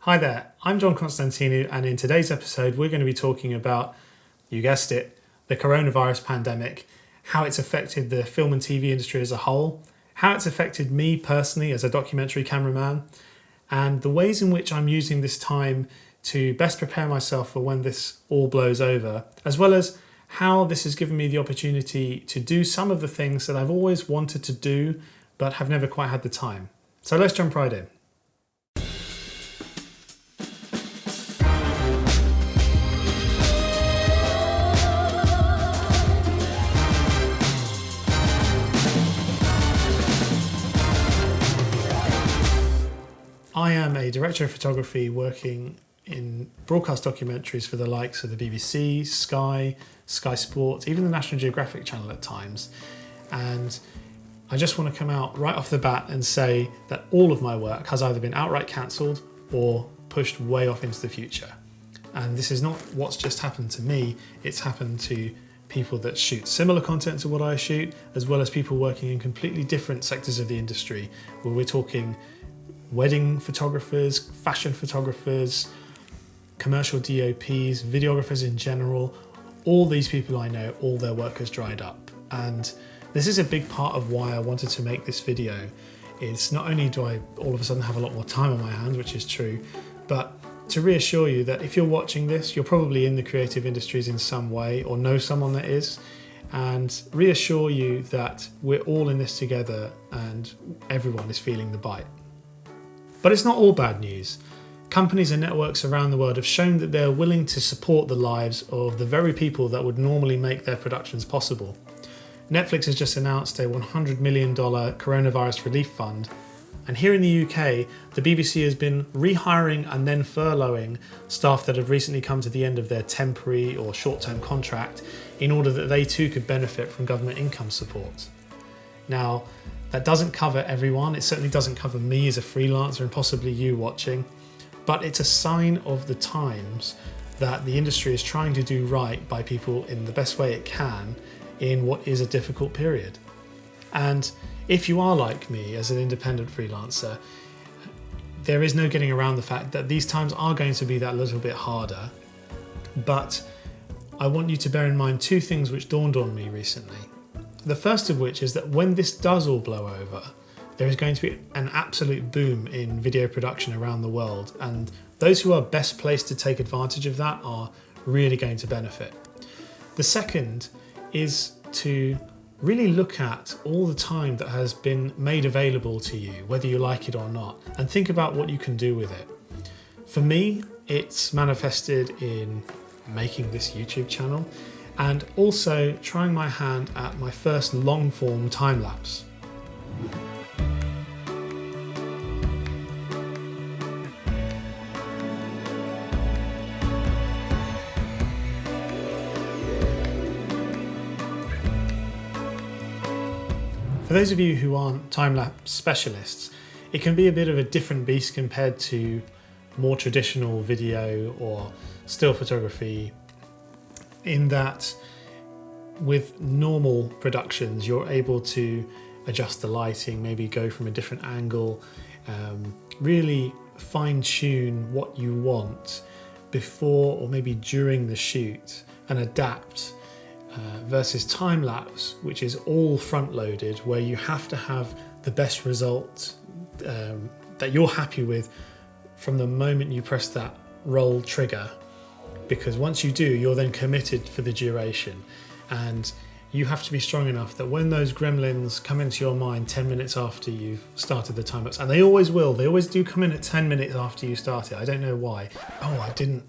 Hi there, I'm John Constantinou, and in today's episode we're going to be talking about, you guessed it, the coronavirus pandemic, how it's affected the film and TV industry as a whole, how it's affected me personally as a documentary cameraman, and the ways in which I'm using this time to best prepare myself for when this all blows over, as well as how this has given me the opportunity to do some of the things that I've always wanted to do but have never quite had the time. So let's jump right in. I am a director of photography working in broadcast documentaries for the likes of the BBC, Sky Sports, even the National Geographic Channel at times. And I just want to come out right off the bat and say that all of my work has either been outright cancelled or pushed way off into the future. And this is not what's just happened to me, it's happened to people that shoot similar content to what I shoot, as well as people working in completely different sectors of the industry, where we're talking wedding photographers, fashion photographers, commercial DOPs, videographers in general. All these people I know, all their work has dried up. And this is a big part of why I wanted to make this video. It's not only do I all of a sudden have a lot more time on my hands, which is true, but to reassure you that if you're watching this, you're probably in the creative industries in some way or know someone that is, and reassure you that we're all in this together and everyone is feeling the bite. But it's not all bad news. Companies and networks around the world have shown that they're willing to support the lives of the very people that would normally make their productions possible. Netflix has just announced a $100 million coronavirus relief fund, and here in the UK, the BBC has been rehiring and then furloughing staff that have recently come to the end of their temporary or short-term contract in order that they too could benefit from government income support. Now, that doesn't cover everyone, it certainly doesn't cover me as a freelancer and possibly you watching, but it's a sign of the times that the industry is trying to do right by people in the best way it can in what is a difficult period. And if you are like me as an independent freelancer, there is no getting around the fact that these times are going to be that little bit harder. But I want you to bear in mind two things which dawned on me recently. The first of which is that when this does all blow over, there is going to be an absolute boom in video production around the world, and those who are best placed to take advantage of that are really going to benefit. The second is to really look at all the time that has been made available to you, whether you like it or not, and think about what you can do with it. For me, it's manifested in making this YouTube channel and also trying my hand at my first long-form time-lapse. For those of you who aren't time-lapse specialists, it can be a bit of a different beast compared to more traditional video or still photography, in that with normal productions you're able to adjust the lighting, maybe go from a different angle, really fine-tune what you want before or maybe during the shoot and adapt, versus time-lapse, which is all front-loaded, where you have to have the best result that you're happy with from the moment you press that roll trigger. Because once you do, you're then committed for the duration, and you have to be strong enough that when those gremlins come into your mind 10 minutes after you've started the time lapse, and they always will, they always do come in at 10 minutes after you start it. I don't know why. Oh, I didn't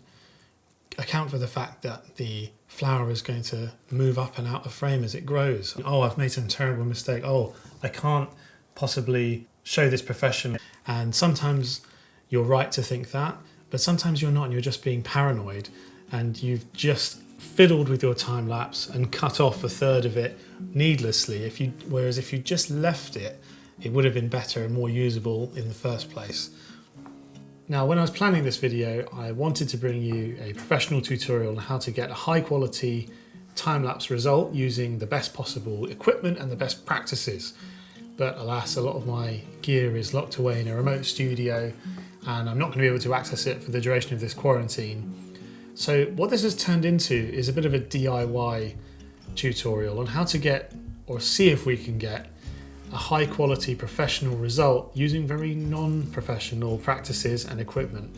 account for the fact that the flower is going to move up and out of frame as it grows. Oh, I've made some terrible mistake. Oh, I can't possibly show this professionally. And sometimes you're right to think that, but sometimes you're not, and you're just being paranoid, and you've just fiddled with your time lapse and cut off a third of it needlessly. Whereas if you just left it, it would have been better and more usable in the first place. Now, when I was planning this video, I wanted to bring you a professional tutorial on how to get a high quality time-lapse result using the best possible equipment and the best practices. But alas, a lot of my gear is locked away in a remote studio. and I'm not going to be able to access it for the duration of this quarantine. So what this has turned into is a bit of a DIY tutorial on how to get, or see if we can get, a high quality professional result using very non-professional practices and equipment.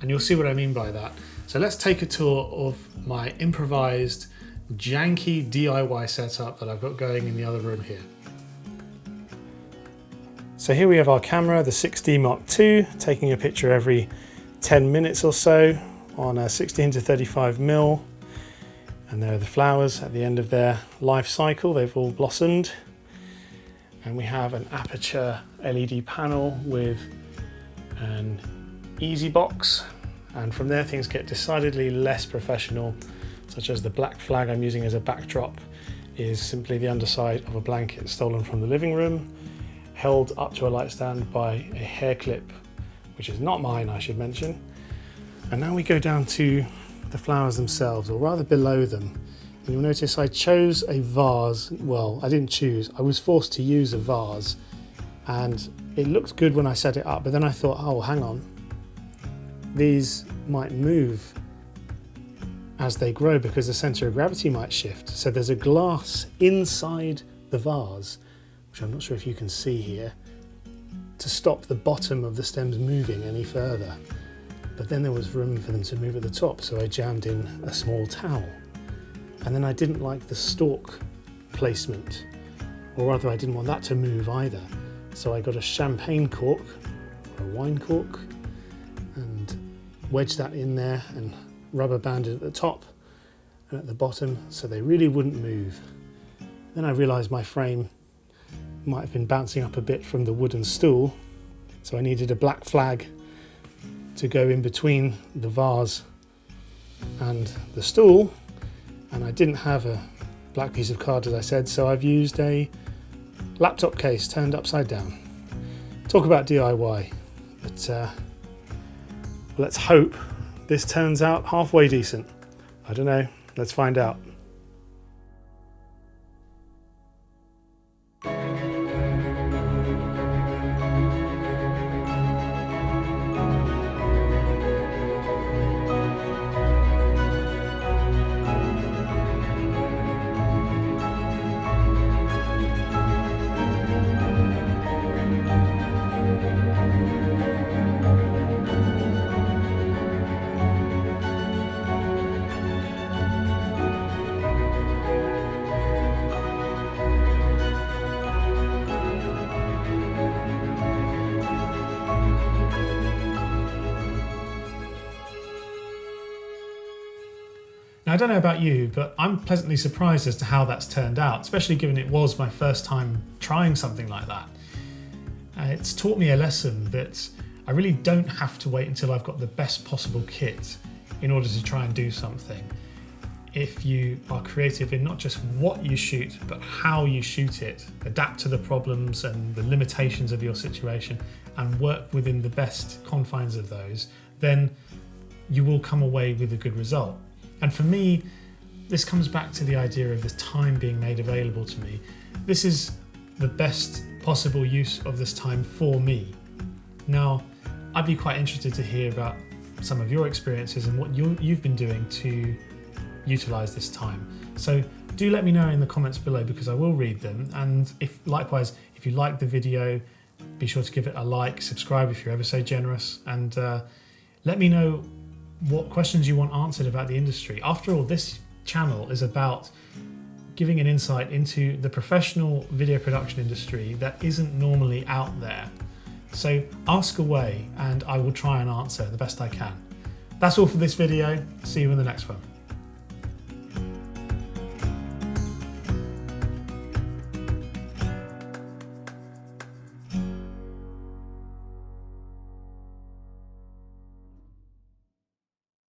And you'll see what I mean by that. So let's take a tour of my improvised, janky DIY setup that I've got going in the other room here. So here we have our camera, the 6D Mark II, taking a picture every 10 minutes or so on a 16 to 35mm. And there are the flowers at the end of their life cycle. They've all blossomed. And we have an aperture LED panel with an easy box. And from there things get decidedly less professional, such as the black flag I'm using as a backdrop is simply the underside of a blanket stolen from the living room, held up to a light stand by a hair clip, which is not mine, I should mention. And now we go down to the flowers themselves, or rather below them. And you'll notice I chose a vase. Well, I didn't choose, I was forced to use a vase. And it looked good when I set it up, but then I thought, oh, hang on. These might move as they grow because the center of gravity might shift. So there's a glass inside the vase, which I'm not sure if you can see here, to stop the bottom of the stems moving any further. But then there was room for them to move at the top, so I jammed in a small towel. And then I didn't like the stalk placement, or rather I didn't want that to move either. So I got a champagne cork, or a wine cork, and wedged that in there and rubber banded at the top and at the bottom so they really wouldn't move. Then I realised my frame might have been bouncing up a bit from the wooden stool, so I needed a black flag to go in between the vase and the stool, and I didn't have a black piece of card, as I said, so I've used a laptop case turned upside down. Talk about DIY, but let's hope this turns out halfway decent. I don't know, let's find out. Now, I don't know about you, but I'm pleasantly surprised as to how that's turned out, especially given it was my first time trying something like that. It's taught me a lesson that I really don't have to wait until I've got the best possible kit in order to try and do something. If you are creative in not just what you shoot, but how you shoot it, adapt to the problems and the limitations of your situation and work within the best confines of those, then you will come away with a good result. And for me, this comes back to the idea of this time being made available to me. This is the best possible use of this time for me. Now, I'd be quite interested to hear about some of your experiences and what you've been doing to utilize this time. So do let me know in the comments below, because I will read them. And if likewise, if you like the video, be sure to give it a like, subscribe if you're ever so generous, and let me know what questions you want answered about the industry. After all, this channel is about giving an insight into the professional video production industry that isn't normally out there. So ask away and I will try and answer the best I can. That's all for this video. See you in the next one.